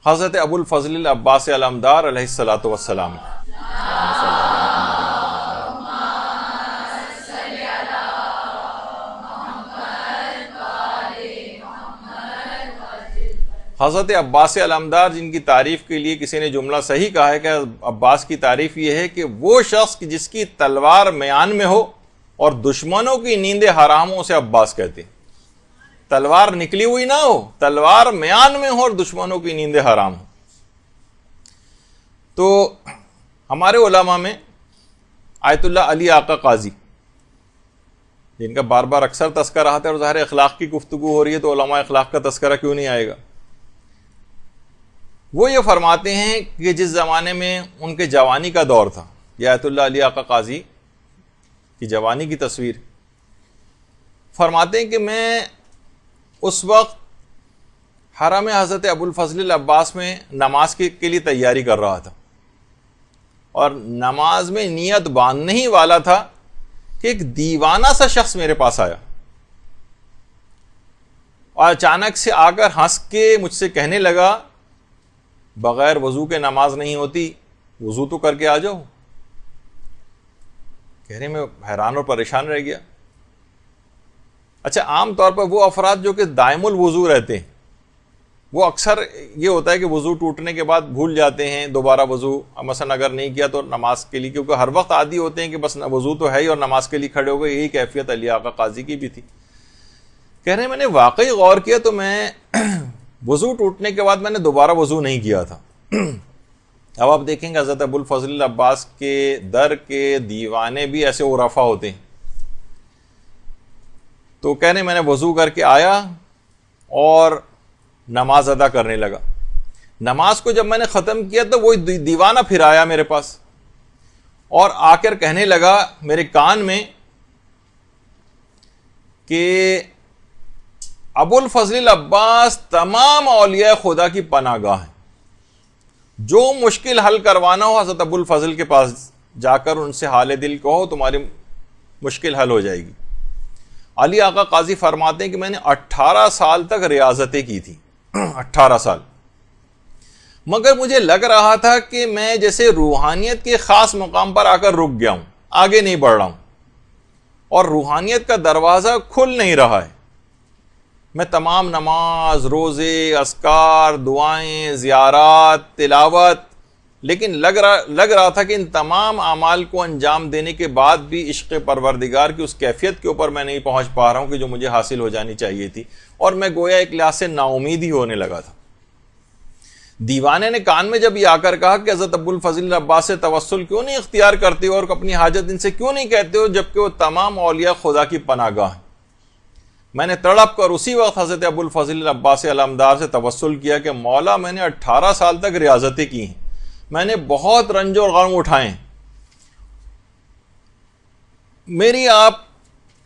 حضرت ابو الفضل العباس علمدار علیہ الصلوۃ والسلام. حضرت عباس علمدار جن کی تعریف کے لیے کسی نے جملہ صحیح کہا ہے کہ عباس کی تعریف یہ ہے کہ وہ شخص جس کی تلوار میان میں ہو اور دشمنوں کی نیندیں حرام ہو، اسے عباس کہتے ہیں. تلوار نکلی ہوئی نہ ہو، تلوار میان میں ہو اور دشمنوں کی نیندیں حرام ہو. تو ہمارے علماء میں آیت اللہ علی آقا قاضی، جن کا بار بار اکثر تذکرہ آتا ہے، اور ظاہر اخلاق کی گفتگو ہو رہی ہے تو علماء اخلاق کا تذکرہ کیوں نہیں آئے گا. وہ یہ فرماتے ہیں کہ جس زمانے میں ان کے جوانی کا دور تھا، یہ آیت اللہ علی آقا قاضی کی جوانی کی تصویر، فرماتے ہیں کہ میں اس وقت حرم حضرت ابو الفضل العباس میں نماز کے لیے تیاری کر رہا تھا، اور نماز میں نیت باندھنے ہی والا تھا کہ ایک دیوانہ سا شخص میرے پاس آیا اور اچانک سے آ کر ہنس کے مجھ سے کہنے لگا، بغیر وضو کے نماز نہیں ہوتی، وضو تو کر کے آ جاؤ. کہنے میں حیران اور پریشان رہ گیا. اچھا، عام طور پر وہ افراد جو کہ دائم الوضو رہتے ہیں، وہ اکثر یہ ہوتا ہے کہ وضو ٹوٹنے کے بعد بھول جاتے ہیں دوبارہ وضو، مثلا اگر نہیں کیا تو نماز کے لیے، کیونکہ ہر وقت عادی ہوتے ہیں کہ بس وضو تو ہے ہی اور نماز کے لیے کھڑے ہو گئے. یہی کیفیت علی آقا قاضی کی بھی تھی. کہہ رہے میں نے واقعی غور کیا تو میں وضو ٹوٹنے کے بعد میں نے دوبارہ وضو نہیں کیا تھا. اب آپ دیکھیں گے حضرت ابو الفضل العباس کے در کے دیوانے بھی ایسے عرفا ہوتے ہیں. تو کہہ رہے میں نے وضو کر کے آیا اور نماز ادا کرنے لگا. نماز کو جب میں نے ختم کیا تو وہ دیوانہ پھر آیا میرے پاس اور آ کر کہنے لگا میرے کان میں کہ ابو الفضل العباس تمام اولیاء خدا کی پناہ گاہ ہیں، جو مشکل حل کروانا ہو حضرت ابو الفضل کے پاس جا کر ان سے حال دل کہو، تمہاری مشکل حل ہو جائے گی. علی آقا قاضی فرماتے ہیں کہ میں نے 18 سال تک ریاضتیں کی تھی، 18 سال، مگر مجھے لگ رہا تھا کہ میں جیسے روحانیت کے خاص مقام پر آ کر رک گیا ہوں، آگے نہیں بڑھ رہا ہوں، اور روحانیت کا دروازہ کھل نہیں رہا ہے. میں تمام نماز، روزے، اذکار، دعائیں، زیارات، تلاوت، لیکن لگ رہا تھا کہ ان تمام اعمال کو انجام دینے کے بعد بھی عشق پروردگار کی اس کیفیت کے اوپر میں نہیں پہنچ پا رہا ہوں کہ جو مجھے حاصل ہو جانی چاہیے تھی، اور میں گویا ایک لحاظ سے نا امید ہی ہونے لگا تھا. دیوانے نے کان میں جب یہ آ کر کہا کہ حضرت ابو الفضل العباس سے توسل کیوں نہیں اختیار کرتے ہو اور اپنی حاجت ان سے کیوں نہیں کہتے ہو جبکہ وہ تمام اولیاء خدا کی پناہ گاہ ہیں، میں نے تڑپ کر اسی وقت حضرت ابو الفضل العباس علمدار سے توسل کیا کہ مولا میں نے 18 سال تک ریاضتیں کی ہیں، میں نے بہت رنج اور غم اٹھائے ہیں، میری آپ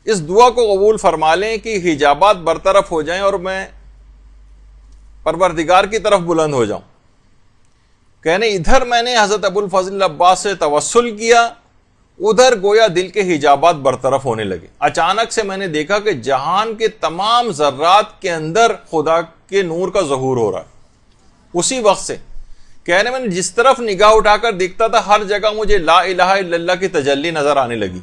اس دعا کو قبول فرما لیں کہ حجابات برطرف ہو جائیں اور میں پروردگار کی طرف بلند ہو جاؤں. کہنے ادھر میں نے حضرت ابو الفضل العباس سے توسل کیا، ادھر گویا دل کے حجابات برطرف ہونے لگے. اچانک سے میں نے دیکھا کہ جہان کے تمام ذرات کے اندر خدا کے نور کا ظہور ہو رہا ہے. اسی وقت سے کہنے میں نے جس طرف نگاہ اٹھا کر دیکھتا تھا ہر جگہ مجھے لا الہ الا اللہ کی تجلی نظر آنے لگی،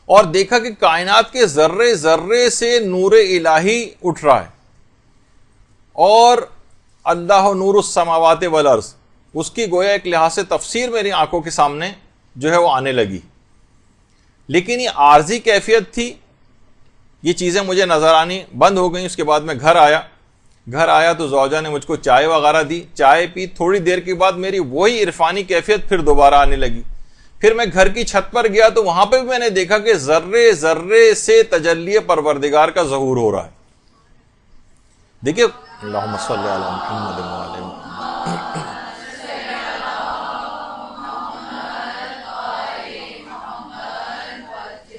اور دیکھا کہ کائنات کے ذرے ذرے سے نور الہی اٹھ رہا ہے، اور اللہ نور السماوات والارض، اس کی گویا ایک لحاظ سے تفسیر میری آنکھوں کے سامنے جو ہے وہ آنے لگی. لیکن یہ عارضی کیفیت تھی، یہ چیزیں مجھے نظر آنی بند ہو گئیں. اس کے بعد میں گھر آیا تو زوجہ نے مجھ کو چائے وغیرہ دی، چائے پی. تھوڑی دیر کے بعد میری وہی عرفانی کیفیت پھر دوبارہ آنے لگی. پھر میں گھر کی چھت پر گیا تو وہاں پہ بھی میں نے دیکھا کہ ذرے ذرے سے تجلی پروردگار کا ظہور ہو رہا ہے. دیکھیے اللہم صلی علی محمد وعلی محمد.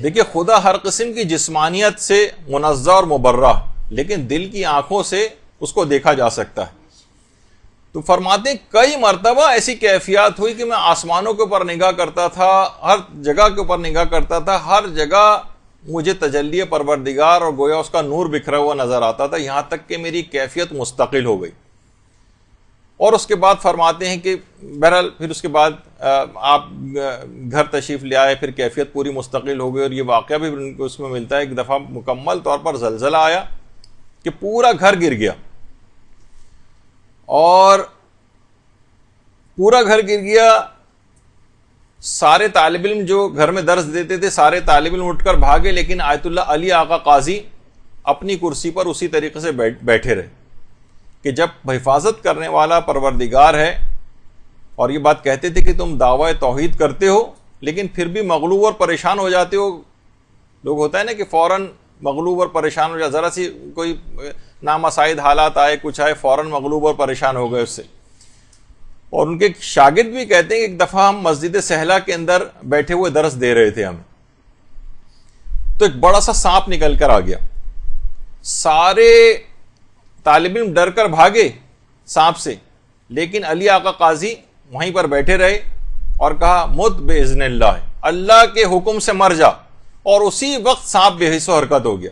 دیکھیے خدا ہر قسم کی جسمانیت سے منزہ اور مبرہ، لیکن دل کی آنکھوں سے اس کو دیکھا جا سکتا ہے. تو فرماتے ہیں کئی مرتبہ ایسی کیفیات ہوئی کہ میں آسمانوں کے اوپر نگاہ کرتا تھا، ہر جگہ کے اوپر نگاہ کرتا تھا، ہر جگہ مجھے تجلی پروردگار اور گویا اس کا نور بکھرا ہوا نظر آتا تھا، یہاں تک کہ میری کیفیت مستقل ہو گئی. اور اس کے بعد فرماتے ہیں کہ بہرحال پھر اس کے بعد آپ گھر تشریف لے آئے, پھر کیفیت پوری مستقل ہو گئی, اور یہ واقعہ بھی ان کو اس میں ملتا ہے. ایک دفعہ مکمل طور پر زلزلہ آیا کہ پورا گھر گر گیا, اور پورا گھر گر گیا. سارے طالب علم جو گھر میں درس دیتے تھے سارے طالب علم اٹھ کر بھاگے, لیکن آیت اللہ علی آقا قاضی اپنی کرسی پر اسی طریقے سے بیٹھے رہے کہ جب حفاظت کرنے والا پروردگار ہے, اور یہ بات کہتے تھے کہ تم دعوی توحید کرتے ہو لیکن پھر بھی مغلوب اور پریشان ہو جاتے ہو. لوگ ہوتا ہے نا کہ فوراً مغلوب اور پریشان ہو جائے, ذرا سی کوئی نامساعد حالات آئے, کچھ آئے, فوراً مغلوب اور پریشان ہو گئے اس سے. اور ان کے شاگرد بھی کہتے ہیں کہ ایک دفعہ ہم مسجد سہلا کے اندر بیٹھے ہوئے درس دے رہے تھے ہمیں, تو ایک بڑا سا سانپ نکل کر آ گیا. سارے طالب علم ڈر کر بھاگے سانپ سے, لیکن علی آقا قاضی وہیں پر بیٹھے رہے اور کہا مت باذن اللہ, اللہ کے حکم سے مر جا. اور اسی وقت سانپ بے حس و حرکت ہو گیا,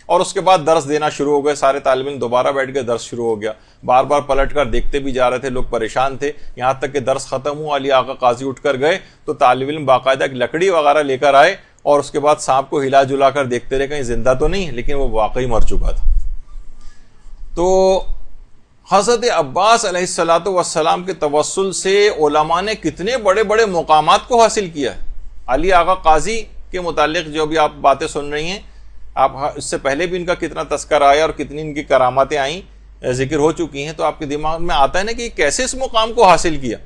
اور اس کے بعد درس دینا شروع ہو گئے. سارے طالب علم دوبارہ بیٹھ کے درس شروع ہو گیا. بار بار پلٹ کر دیکھتے بھی جا رہے تھے, لوگ پریشان تھے, یہاں تک کہ درس ختم ہوا, علی آقا قاضی اٹھ کر گئے تو طالب علم باقاعدہ ایک لکڑی وغیرہ لے کر آئے, اور اس کے بعد سانپ کو ہلا جلا کر دیکھتے رہے کہیں زندہ تو نہیں, لیکن وہ واقعی مر چکا تھا. تو حضرت عباس علیہ الصلوۃ والسلام کے توسل سے علماء نے کتنے بڑے بڑے مقامات کو حاصل کیا ہے. علی آقا قاضی کے متعلق جو بھی آپ باتیں سن رہی ہیں, آپ اس سے پہلے بھی ان کا کتنا تذکرہ آیا اور کتنی ان کی کراماتیں آئیں, ذکر ہو چکی ہیں, تو آپ کے دماغ میں آتا ہے نا کہ یہ کیسے اس مقام کو حاصل کیا.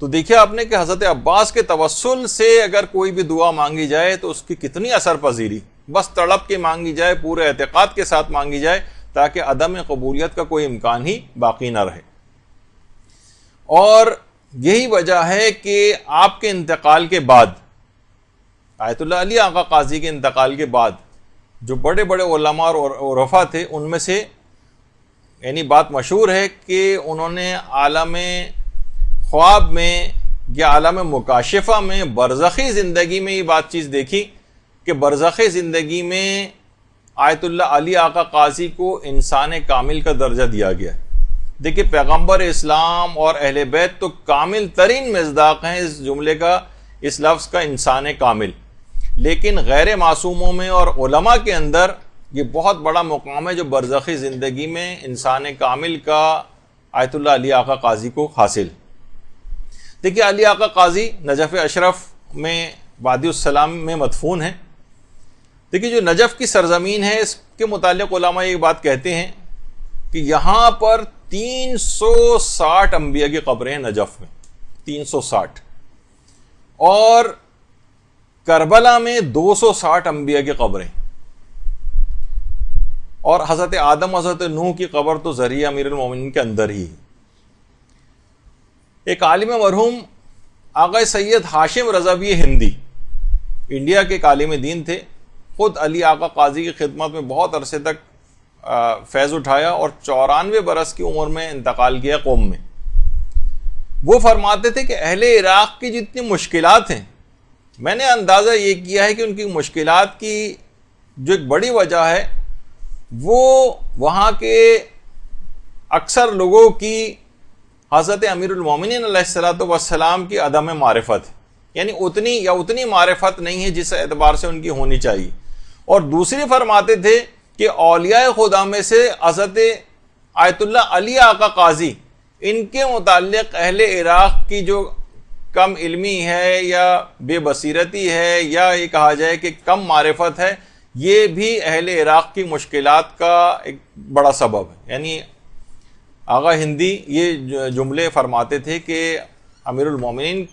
تو دیکھیے آپ نے کہ حضرت عباس کے توسل سے اگر کوئی بھی دعا مانگی جائے تو اس کی کتنی اثر پذیری, بس تڑپ کے مانگی جائے, پورے اعتقاد کے ساتھ مانگی جائے, تاکہ عدم قبولیت کا کوئی امکان ہی باقی نہ رہے. اور یہی وجہ ہے کہ آپ کے انتقال کے بعد, آیت اللہ علی آقا قاضی کے انتقال کے بعد, جو بڑے بڑے علماء اور عرفا تھے, ان میں سے یعنی بات مشہور ہے کہ انہوں نے عالم خواب میں یا عالم مکاشفہ میں برزخی زندگی میں یہ بات چیز دیکھی کہ برزخی زندگی میں آیت اللہ علی آقا قاضی کو انسان کامل کا درجہ دیا گیا ہے. دیکھیے پیغمبر اسلام اور اہل بیت تو کامل ترین مصداق ہیں اس جملے کا, اس لفظ کا, انسان کامل. لیکن غیر معصوموں میں اور علماء کے اندر یہ بہت بڑا مقام ہے جو برزخی زندگی میں انسان کامل کا آیت اللہ علی آقا قاضی کو حاصل. دیکھیے علی آقا قاضی نجف اشرف میں وادی السلام میں مدفون ہے. دیکھیے جو نجف کی سرزمین ہے اس کے متعلق علماء یہ بات کہتے ہیں کہ یہاں پر 360 انبیاء کی قبریں ہیں نجف میں, 360, اور کربلا میں 260 انبیاء کی قبریں, اور حضرت آدم حضرت نوح کی قبر تو ذریعہ امیر المومنین کے اندر ہی. ایک عالم مرحوم آقا سید ہاشم رضوی ہندی انڈیا کے ایک عالم دین تھے, خود علی آقا قاضی کی خدمت میں بہت عرصے تک فیض اٹھایا اور 94 برس کی عمر میں انتقال کیا قوم میں. وہ فرماتے تھے کہ اہل عراق کی جتنی مشکلات ہیں, میں نے اندازہ یہ کیا ہے کہ ان کی مشکلات کی جو ایک بڑی وجہ ہے وہ وہاں کے اکثر لوگوں کی حضرت امیر المومنین علیہ الصلوۃ والسلام کی عدم معرفت ہے, یعنی اتنی معرفت نہیں ہے جس اعتبار سے ان کی ہونی چاہیے. اور دوسری فرماتے تھے کہ اولیاء خدا میں سے حضرت آیت اللہ علی آقا قاضی, ان کے متعلق اہل عراق کی جو کم علمی ہے یا بے بصیرتی ہے یا یہ کہا جائے کہ کم معرفت ہے, یہ بھی اہل عراق کی مشکلات کا ایک بڑا سبب ہے. یعنی آغا ہندی یہ جملے فرماتے تھے کہ امیر المومنین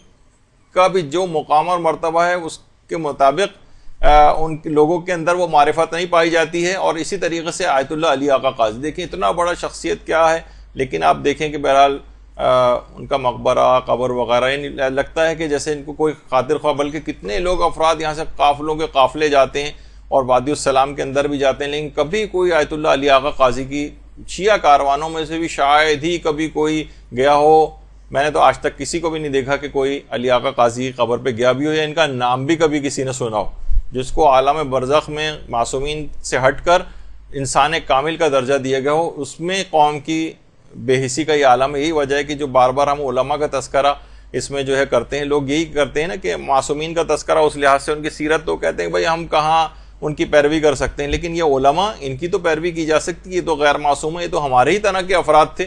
کا بھی جو مقام اور مرتبہ ہے اس کے مطابق ان لوگوں کے اندر وہ معرفت نہیں پائی جاتی ہے. اور اسی طریقے سے آیت اللہ علی آقا قاضی, دیکھیں اتنا بڑا شخصیت کیا ہے, لیکن آپ دیکھیں کہ بہرحال ان کا مقبرہ قبر وغیرہ یعنی لگتا ہے کہ جیسے ان کو کوئی خاطر خواہ, بلکہ کتنے لوگ افراد یہاں سے قافلوں کے قافلے جاتے ہیں اور وادی السلام کے اندر بھی جاتے ہیں, لیکن کبھی کوئی آیت اللہ علی آقا قاضی کی شیعہ کاروانوں میں سے بھی شاید ہی کبھی کوئی گیا ہو. میں نے تو آج تک کسی کو بھی نہیں دیکھا کہ کوئی علی آقا قاضی کی قبر پہ گیا بھی ہو یا ان کا نام بھی کبھی کسی نے سنا ہو, جس کو عالم برزخ میں معصومین سے ہٹ کر انسان کامل کا درجہ دیا گیا ہو. اس میں قوم کی بے حسی کا یہ عالم ہے. یہی وجہ ہے کہ جو بار بار ہم علماء کا تذکرہ اس میں جو ہے کرتے ہیں, لوگ یہی کرتے ہیں نا کہ معصومین کا تذکرہ اس لحاظ سے ان کی سیرت, تو کہتے ہیں بھائی ہم کہاں ان کی پیروی کر سکتے ہیں, لیکن یہ علماء ان کی تو پیروی کی جا سکتی ہے, یہ تو غیر معصوم ہے, یہ تو ہمارے ہی طرح کے افراد تھے.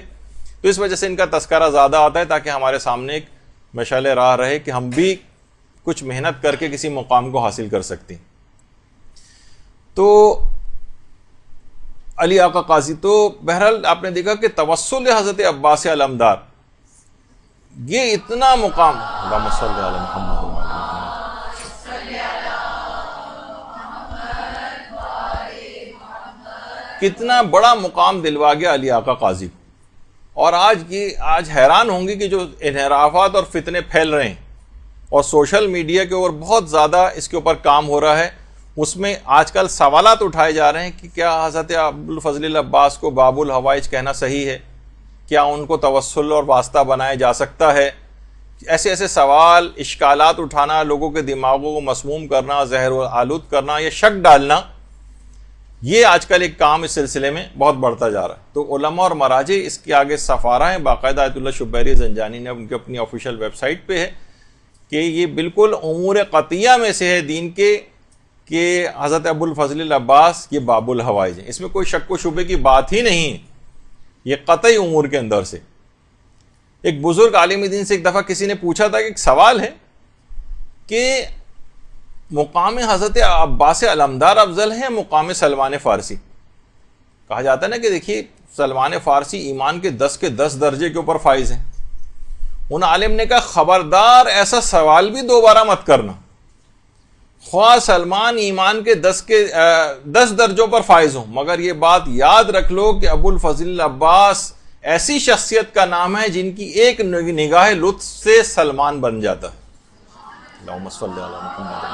تو اس وجہ سے ان کا تذکرہ زیادہ آتا ہے تاکہ ہمارے سامنے ایک مشعل راہ رہے کہ ہم بھی کچھ محنت کر کے کسی مقام کو حاصل کر سکتے ہیں. تو علی آقا قاضی, تو بہرحال آپ نے دیکھا کہ توسل حضرت عباس علمدار یہ اتنا مقام, اللہم صلی علی محمد کتنا بڑا مقام دلوا گیا علی آقا قاضی کو. اور آج حیران ہوں گی کہ جو انحرافات اور فتنے پھیل رہے ہیں اور سوشل میڈیا کے اوپر بہت زیادہ اس کے اوپر کام ہو رہا ہے, اس میں آج کل سوالات اٹھائے جا رہے ہیں کہ کیا حضرت ابوالفضل العباس کو باب الحوائج کہنا صحیح ہے, کیا ان کو توسل اور واسطہ بنایا جا سکتا ہے. ایسے سوال, اشکالات اٹھانا, لوگوں کے دماغوں کو مسموم کرنا, زہر آلود کرنا, یا شک ڈالنا, یہ آج کل ایک کام اس سلسلے میں بہت بڑھتا جا رہا ہے. تو علماء اور مراجع اس کے آگے سفارہ ہیں, باقاعدہ آیت اللہ شبیری زنجانی نے ان کی اپنی آفیشیل ویب سائٹ پہ ہے کہ یہ بالکل امور قطعیہ میں سے ہے دین کے کہ حضرت ابوالفضل العباس یہ باب الحوائج ہیں. اس میں کوئی شک و شبے کی بات ہی نہیں ہے, یہ قطعی امور کے اندر سے. ایک بزرگ عالم دین سے ایک دفعہ کسی نے پوچھا تھا کہ ایک سوال ہے کہ مقام حضرت عباس علمدار افضل ہے مقام سلمان فارسی. کہا جاتا ہے نا کہ دیکھیے سلمان فارسی ایمان کے 10 درجے کے اوپر فائز ہیں. ان عالم نے کہا خبردار ایسا سوال بھی دوبارہ مت کرنا, خواہ سلمان ایمان کے 10 درجوں پر فائز ہوں, مگر یہ بات یاد رکھ لو کہ ابوالفضل العباس ایسی شخصیت کا نام ہے جن کی ایک نگاہ لطف سے سلمان بن جاتا ہے. اللہم صلی علی محمد.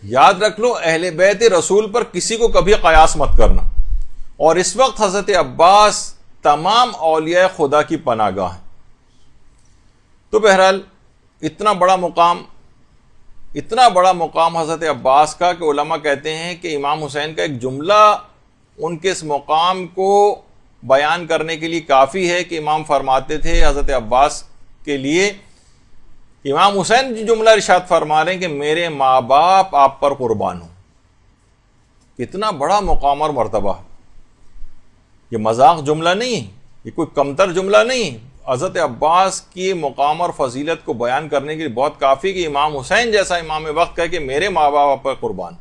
یاد رکھ لو اہل بیت رسول پر کسی کو کبھی قیاس مت کرنا. اور اس وقت حضرت عباس تمام اولیاء خدا کی پناہ گاہ ہیں. تو بہرحال اتنا بڑا مقام حضرت عباس کا کہ علماء کہتے ہیں کہ امام حسین کا ایک جملہ ان کے اس مقام کو بیان کرنے کے لیے کافی ہے کہ امام فرماتے تھے حضرت عباس کے لیے, امام حسین جو جملہ ارشاد فرما رہے ہیں کہ میرے ماں باپ آپ پر قربان ہوں. کتنا بڑا مقام اور مرتبہ, یہ مذاق جملہ نہیں, یہ کوئی کمتر جملہ نہیں. حضرت عباس کی مقام اور فضیلت کو بیان کرنے کے لیے بہت کافی کہ امام حسین جیسا امام وقت کہے کہ میرے ماں باپ پر قربان.